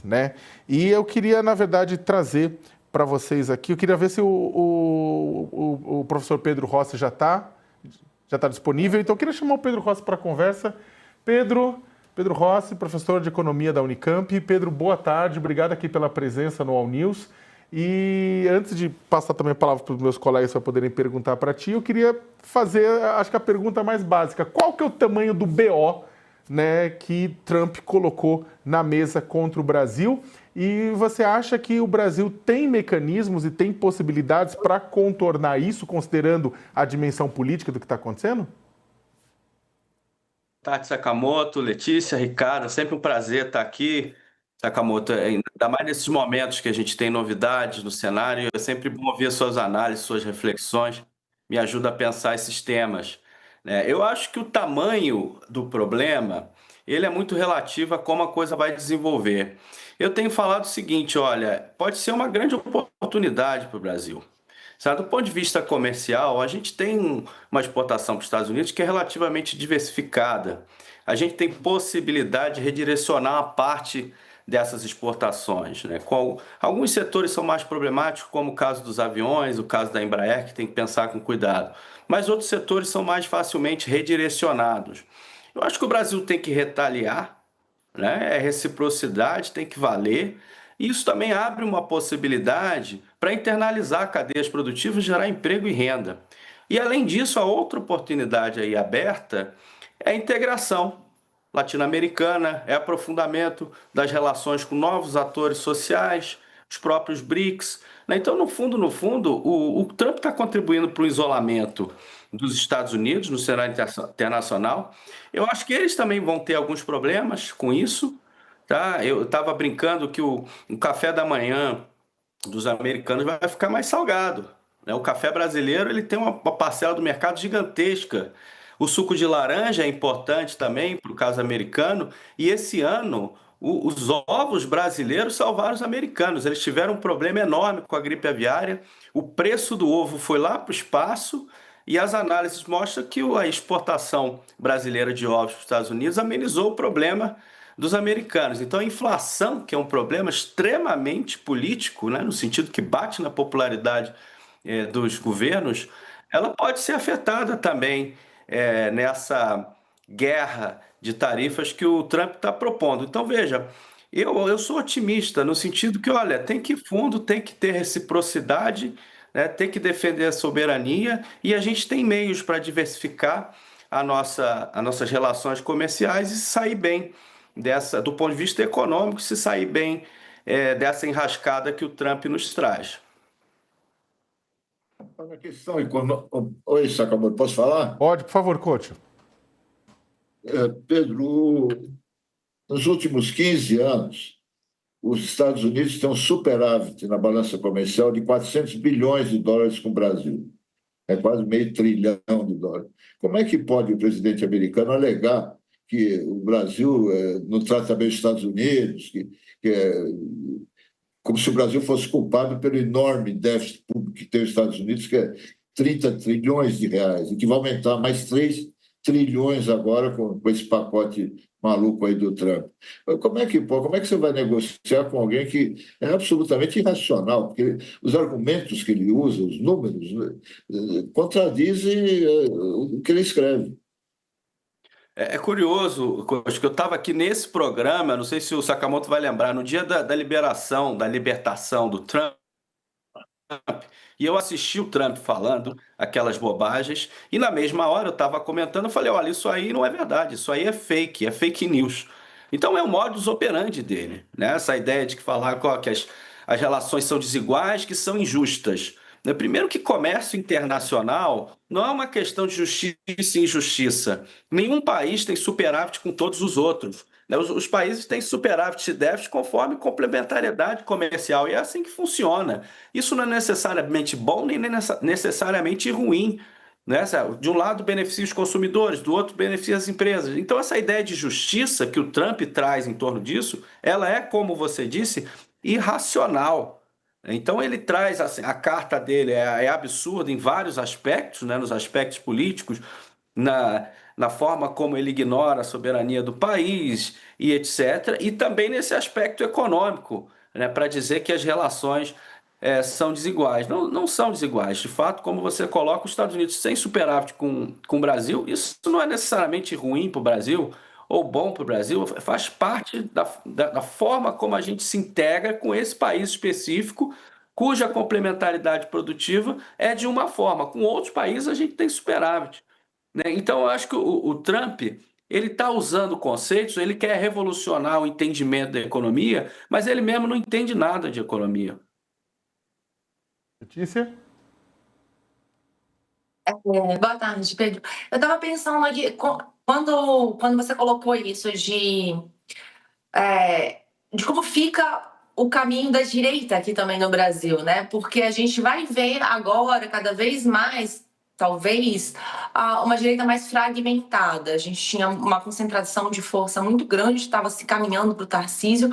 né? E eu queria, na verdade, trazer para vocês aqui, eu queria ver se o professor Pedro Rossi já está disponível, então eu queria chamar o Pedro Rossi para a conversa. Pedro Rossi, professor de Economia da Unicamp. Pedro, boa tarde, obrigado aqui pela presença no All News. E antes de passar também a palavra para os meus colegas para poderem perguntar para ti, eu queria fazer, acho que a pergunta mais básica. Qual que é o tamanho do BO, né, que Trump colocou na mesa contra o Brasil? E você acha que o Brasil tem mecanismos e tem possibilidades para contornar isso, considerando a dimensão política do que está acontecendo? Tati Sakamoto, Letícia, Ricardo, é sempre um prazer estar aqui. Sakamoto, ainda mais nesses momentos que a gente tem novidades no cenário, é sempre bom ouvir suas análises, suas reflexões, me ajuda a pensar esses temas, né? Eu acho que o tamanho do problema, ele é muito relativo a como a coisa vai desenvolver. Eu tenho falado o seguinte, olha, pode ser uma grande oportunidade para o Brasil. Sabe, do ponto de vista comercial, a gente tem uma exportação para os Estados Unidos que é relativamente diversificada. A gente tem possibilidade de redirecionar uma parte dessas exportações, né? Alguns setores são mais problemáticos, como o caso dos aviões, o caso da Embraer, que tem que pensar com cuidado. Mas outros setores são mais facilmente redirecionados. Eu acho que o Brasil tem que retaliar, né? É reciprocidade, tem que valer. Isso também abre uma possibilidade para internalizar cadeias produtivas, gerar emprego e renda. E além disso, a outra oportunidade aí aberta é a integração latino-americana, é aprofundamento das relações com novos atores sociais, os próprios BRICS, né? Então, no fundo, o Trump está contribuindo para o isolamento dos Estados Unidos no cenário internacional. Eu acho que eles também vão ter alguns problemas com isso, tá? Eu estava brincando que o café da manhã dos americanos vai ficar mais salgado, né? O café brasileiro ele tem uma parcela do mercado gigantesca. O suco de laranja é importante também para o caso americano. E esse ano os ovos brasileiros salvaram os americanos. Eles tiveram um problema enorme com a gripe aviária. O preço do ovo foi lá para o espaço. E as análises mostram que a exportação brasileira de ovos para os Estados Unidos amenizou o problema dos americanos. Então, a inflação, que é um problema extremamente político, né, no sentido que bate na popularidade dos governos, ela pode ser afetada também nessa guerra de tarifas que o Trump está propondo. Então, veja, eu sou otimista no sentido que, olha, tem que ir fundo, tem que ter reciprocidade, né, tem que defender a soberania e a gente tem meios para diversificar as nossas relações comerciais e sair bem do ponto de vista econômico, se sair bem dessa enrascada que o Trump nos traz. Na questão econômica. Oi, Sakamoto, posso falar? Pode, por favor, coach. Pedro, nos últimos 15 anos, os Estados Unidos têm um superávit na balança comercial de 400 bilhões de dólares com o Brasil. É quase meio trilhão de dólares. Como é que pode o presidente americano alegar que o Brasil não trata bem os Estados Unidos, como se o Brasil fosse culpado pelo enorme déficit público que tem os Estados Unidos, que é 30 trilhões de reais, e que vai aumentar mais 3 trilhões agora com esse pacote maluco aí do Trump. Como é que você vai negociar com alguém que é absolutamente irracional? Porque os argumentos que ele usa, os números, contradizem o que ele escreve. É curioso, acho que eu estava aqui nesse programa, não sei se o Sakamoto vai lembrar, no dia da libertação do Trump, e eu assisti o Trump falando aquelas bobagens, e na mesma hora eu estava comentando, eu falei, olha, isso aí não é verdade, isso aí é fake news. Então é o modus operandi dele, né? Essa ideia de falar que as relações são desiguais, que são injustas. Né? Primeiro que comércio internacional não é uma questão de justiça e injustiça. Nenhum país tem superávit com todos os outros. Né? Os países têm superávit e déficit conforme complementariedade comercial, e é assim que funciona. Isso não é necessariamente bom nem necessariamente ruim. Né? De um lado beneficia os consumidores, do outro beneficia as empresas. Então essa ideia de justiça que o Trump traz em torno disso, ela é, como você disse, irracional. Então ele traz assim, a carta dele é absurda em vários aspectos, né? Nos aspectos políticos, na, na forma como ele ignora a soberania do país e etc. E também nesse aspecto econômico, né, para dizer que as relações são desiguais. Não, não são desiguais. De fato, como você coloca, os Estados Unidos sem superávit com o Brasil, isso não é necessariamente ruim para o Brasil ou bom para o Brasil, faz parte da forma como a gente se integra com esse país específico, cuja complementaridade produtiva é de uma forma. Com outros países, a gente tem superávit, né? Então, eu acho que o Trump ele está usando conceitos, ele quer revolucionar o entendimento da economia, mas ele mesmo não entende nada de economia. Letícia? Boa tarde, Pedro. Eu estava pensando aqui, quando você colocou isso de como fica o caminho da direita aqui também no Brasil, né? Porque a gente vai ver agora, cada vez mais, talvez, uma direita mais fragmentada. A gente tinha uma concentração de força muito grande, estava se caminhando para o Tarcísio.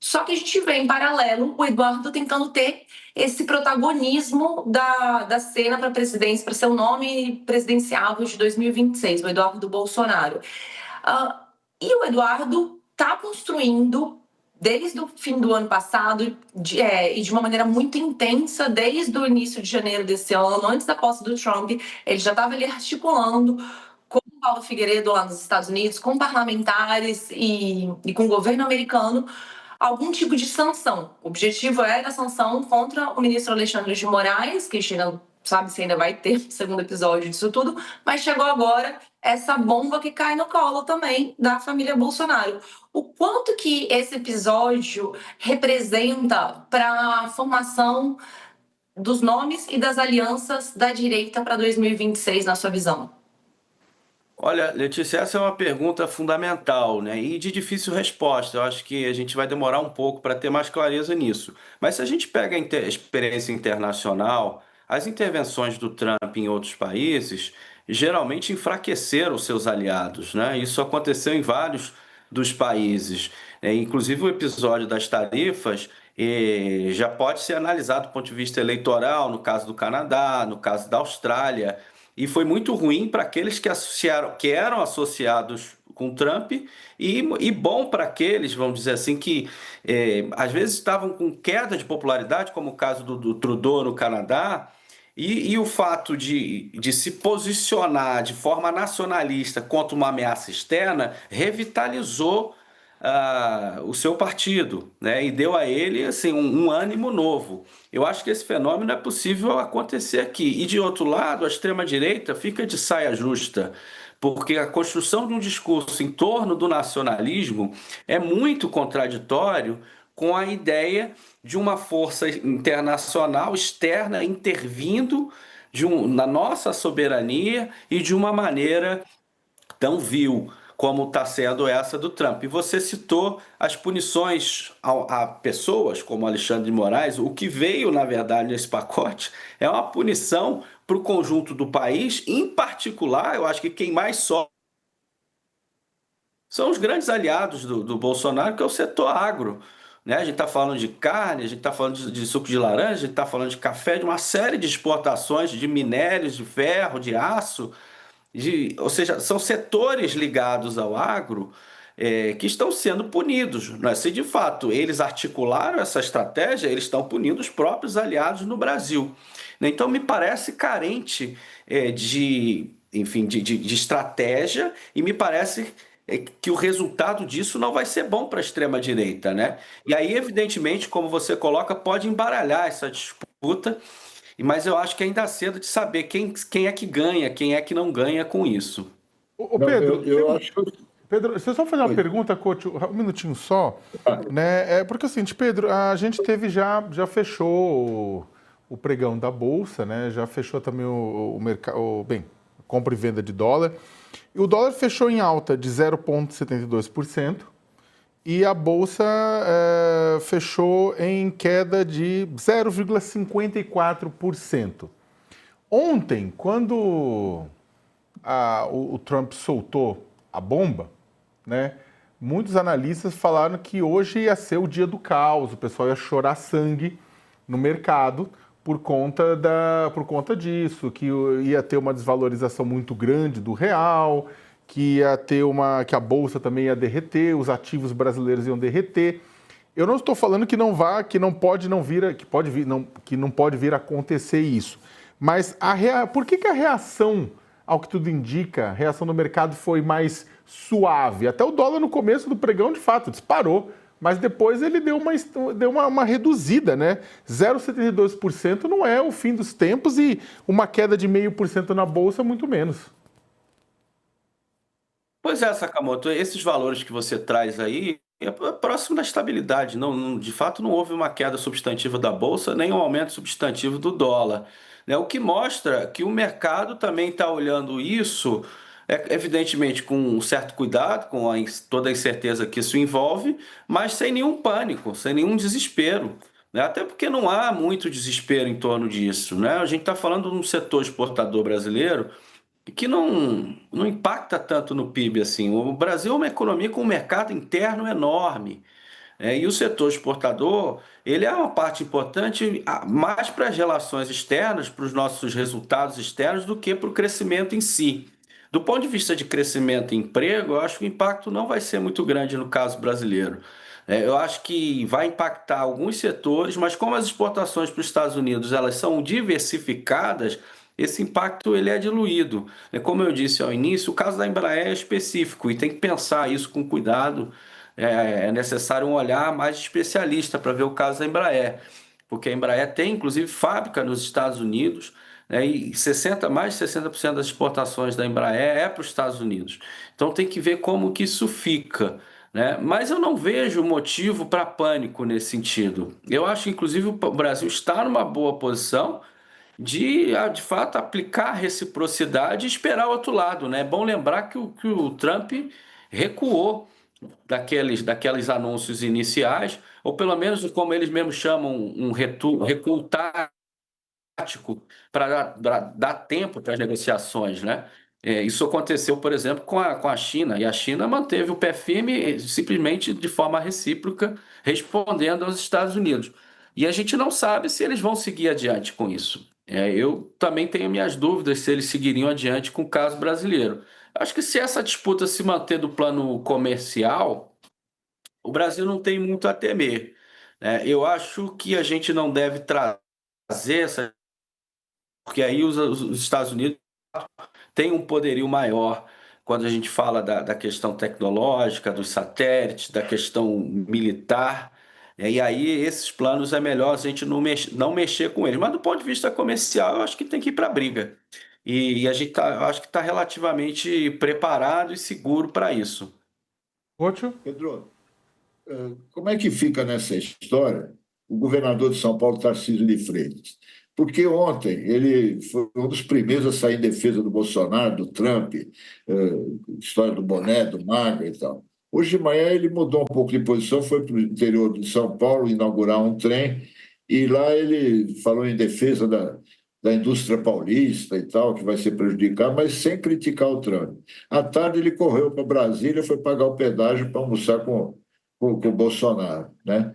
Só que a gente vê em paralelo o Eduardo tentando ter esse protagonismo da cena para a presidência, para ser o nome presidencial de 2026, o Eduardo Bolsonaro. E o Eduardo está construindo, desde o fim do ano passado, e de uma maneira muito intensa, desde o início de janeiro desse ano, antes da posse do Trump, ele já estava ali articulando com o Paulo Figueiredo lá nos Estados Unidos, com parlamentares e com o governo americano, algum tipo de sanção. O objetivo era a sanção contra o ministro Alexandre de Moraes, que chega, sabe se ainda vai ter um segundo episódio disso tudo, mas chegou agora essa bomba que cai no colo também da família Bolsonaro. O quanto que esse episódio representa para a formação dos nomes e das alianças da direita para 2026, na sua visão? Olha, Letícia, essa é uma pergunta fundamental, né? E de difícil resposta. Eu acho que a gente vai demorar um pouco para ter mais clareza nisso. Mas se a gente pega a experiência internacional, as intervenções do Trump em outros países geralmente enfraqueceram seus aliados, né? Isso aconteceu em vários dos países. Inclusive o episódio das tarifas já pode ser analisado do ponto de vista eleitoral, no caso do Canadá, no caso da Austrália. E foi muito ruim para aqueles que eram associados com Trump e bom para aqueles, vamos dizer assim, que às vezes estavam com queda de popularidade, como o caso do Trudeau no Canadá, e o fato de se posicionar de forma nacionalista contra uma ameaça externa revitalizou o seu partido, né? E deu a ele assim, um ânimo novo. Eu acho que esse fenômeno é possível acontecer aqui. E, de outro lado, a extrema-direita fica de saia justa, porque a construção de um discurso em torno do nacionalismo é muito contraditório com a ideia de uma força internacional externa intervindo na nossa soberania e de uma maneira tão vil como está sendo essa do Trump. E você citou as punições a pessoas como Alexandre de Moraes. O que veio, na verdade, nesse pacote é uma punição para o conjunto do país. Em particular, eu acho que quem mais sofre são os grandes aliados do Bolsonaro, que é o setor agro, né? A gente está falando de carne, a gente está falando de suco de laranja, a gente está falando de café, de uma série de exportações de minérios, de ferro, de aço. Ou seja, são setores ligados ao agro que estão sendo punidos, né? Se de fato eles articularam essa estratégia, eles estão punindo os próprios aliados no Brasil. Então me parece carente enfim, de estratégia, e me parece que o resultado disso não vai ser bom para a extrema-direita, né? E aí, evidentemente, como você coloca, pode embaralhar essa disputa. Mas eu acho que ainda é cedo de saber quem é que ganha, quem é que não ganha com isso. Ô Não, Pedro, eu acho que... Pedro, deixa eu só fazer uma Oi. pergunta, coach, um minutinho só, né? Porque assim, Pedro, a gente já fechou o pregão da Bolsa, né? Já fechou também o mercado, bem, compra e venda de dólar. E o dólar fechou em alta de 0,72%. E a Bolsa fechou em queda de 0,54%. Ontem, quando o Trump soltou a bomba, né, muitos analistas falaram que hoje ia ser o dia do caos, o pessoal ia chorar sangue no mercado por conta disso, que ia ter uma desvalorização muito grande do real, que ia ter que a bolsa também ia derreter, os ativos brasileiros iam derreter. Eu não estou falando que não vá, que não pode não vir, que não pode vir a acontecer isso. Mas por que a reação, ao que tudo indica, a reação do mercado foi mais suave? Até o dólar no começo do pregão, de fato, disparou. Mas depois ele deu uma reduzida, né? 0,72% não é o fim dos tempos e uma queda de 0,5% na bolsa, muito menos. Pois é, Sakamoto, esses valores que você traz aí é próximo da estabilidade. De fato, não houve uma queda substantiva da bolsa, nem um aumento substantivo do dólar, né? O que mostra que o mercado também está olhando isso, evidentemente, com um certo cuidado, com toda a incerteza que isso envolve, mas sem nenhum pânico, sem nenhum desespero, né? Até porque não há muito desespero em torno disso, né? A gente está falando de um setor exportador brasileiro que não impacta tanto no PIB assim. O Brasil é uma economia com um mercado interno enorme, e o setor exportador, ele é uma parte importante mais para as relações externas, para os nossos resultados externos, do que para o crescimento em si. Do ponto de vista de crescimento e emprego, eu acho que o impacto não vai ser muito grande no caso brasileiro. Eu acho que vai impactar alguns setores, mas como as exportações para os Estados Unidos elas são diversificadas, esse impacto ele é diluído. Como eu disse ao início, o caso da Embraer é específico e tem que pensar isso com cuidado. É necessário um olhar mais especialista para ver o caso da Embraer, porque a Embraer tem inclusive fábrica nos Estados Unidos, né, e mais de 60% das exportações da Embraer é para os Estados Unidos. Então tem que ver como que isso fica, né? Mas eu não vejo motivo para pânico nesse sentido. Eu acho que inclusive o Brasil está numa boa posição de fato, aplicar reciprocidade e esperar o outro lado, né? É bom lembrar que o Trump recuou daqueles anúncios iniciais, ou pelo menos, como eles mesmos chamam, um recuo tático para dar tempo para as negociações, né? Isso aconteceu, por exemplo, com a China, e a China manteve o pé firme simplesmente de forma recíproca, respondendo aos Estados Unidos. E a gente não sabe se eles vão seguir adiante com isso. Eu também tenho minhas dúvidas se eles seguiriam adiante com o caso brasileiro. Acho que se essa disputa se manter do plano comercial, o Brasil não tem muito a temer, né? Eu acho que a gente não deve trazer essa, porque aí os Estados Unidos têm um poderio maior quando a gente fala da questão tecnológica, dos satélites, da questão militar. E aí esses planos é melhor a gente não mexer com eles. Mas do ponto de vista comercial, eu acho que tem que ir para a briga. E a gente acho que está relativamente preparado e seguro para isso. Ótimo. Pedro, como é que fica nessa história o governador de São Paulo, Tarcísio de Freitas? Porque ontem ele foi um dos primeiros a sair em defesa do Bolsonaro, do Trump, história do boné, do MAGA e tal. Hoje de manhã ele mudou um pouco de posição, foi para o interior de São Paulo inaugurar um trem, e lá ele falou em defesa da indústria paulista e tal, que vai ser prejudicada, mas sem criticar o Trump. À tarde ele correu para Brasília, foi pagar o pedágio para almoçar com o Bolsonaro, né?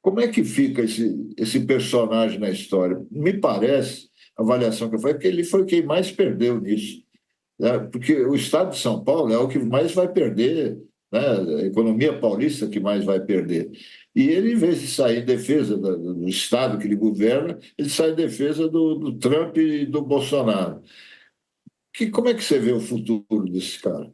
Como é que fica esse personagem na história? Me parece, a avaliação que eu faço, é que ele foi quem mais perdeu nisso, né? Porque o Estado de São Paulo é o que mais vai perder, né? A economia paulista que mais vai perder. E ele, em vez de sair em defesa do Estado que ele governa, ele sai em defesa do Trump e do Bolsonaro. Como é que você vê o futuro desse cara?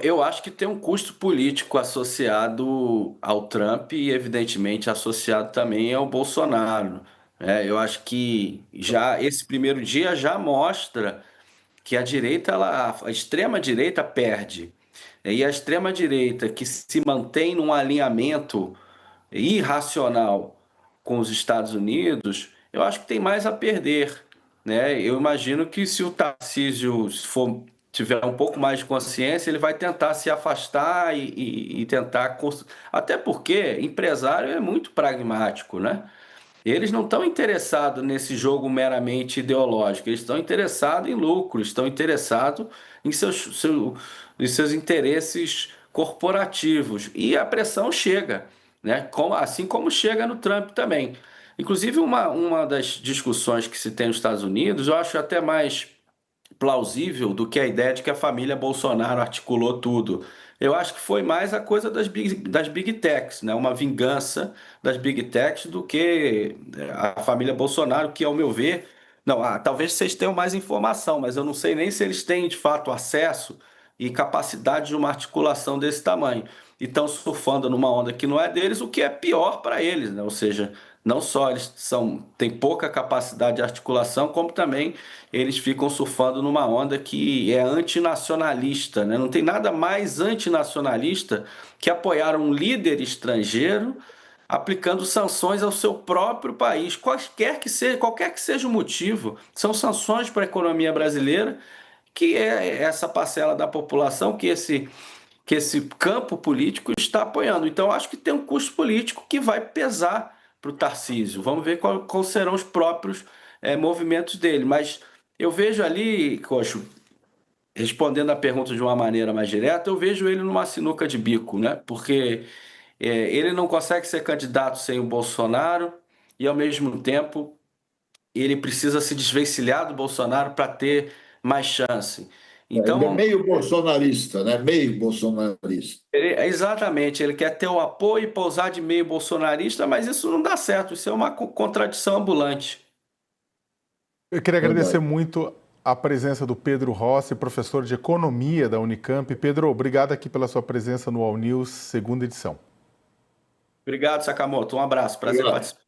Eu acho que tem um custo político associado ao Trump e, evidentemente, associado também ao Bolsonaro. Eu acho que já esse primeiro dia já mostra que a direita, a extrema-direita perde. E a extrema-direita que se mantém num alinhamento irracional com os Estados Unidos, eu acho que tem mais a perder, né? Eu imagino que se o Tarcísio tiver um pouco mais de consciência, ele vai tentar se afastar e tentar. Até porque empresário é muito pragmático, né? Eles não estão interessados nesse jogo meramente ideológico, eles estão interessados em lucro, estão interessados em seus interesses corporativos. E a pressão chega, né? Assim como chega no Trump também. Inclusive, uma das discussões que se tem nos Estados Unidos, eu acho até mais plausível do que a ideia de que a família Bolsonaro articulou tudo. Eu acho que foi mais a coisa das big techs, né? Uma vingança das big techs do que a família Bolsonaro, que, ao meu ver, não, talvez vocês tenham mais informação, mas eu não sei nem se eles têm de fato acesso e capacidade de uma articulação desse tamanho. E estão surfando numa onda que não é deles, o que é pior para eles, né? Ou seja, não só eles têm pouca capacidade de articulação, como também eles ficam surfando numa onda que é antinacionalista, né? Não tem nada mais antinacionalista que apoiar um líder estrangeiro aplicando sanções ao seu próprio país, qualquer que seja o motivo. São sanções para a economia brasileira, que é essa parcela da população que esse campo político está apoiando. Então, acho que tem um custo político que vai pesar para o Tarcísio. Vamos ver quais serão os próprios movimentos dele. Mas eu vejo ali, Coxo, respondendo a pergunta de uma maneira mais direta, eu vejo ele numa sinuca de bico, né? Porque ele não consegue ser candidato sem o Bolsonaro e, ao mesmo tempo, ele precisa se desvencilhar do Bolsonaro para ter mais chance. Ele é Então, meio bolsonarista, né? Meio bolsonarista. exatamente, ele quer ter o apoio e pousar de meio bolsonarista, mas isso não dá certo, isso é uma contradição ambulante. Eu queria agradecer Verdade. muito a presença do Pedro Rossi, professor de Economia da Unicamp. Pedro, obrigado aqui pela sua presença no All News, segunda edição. Obrigado, Sakamoto. Um abraço, prazer Obrigado. participar.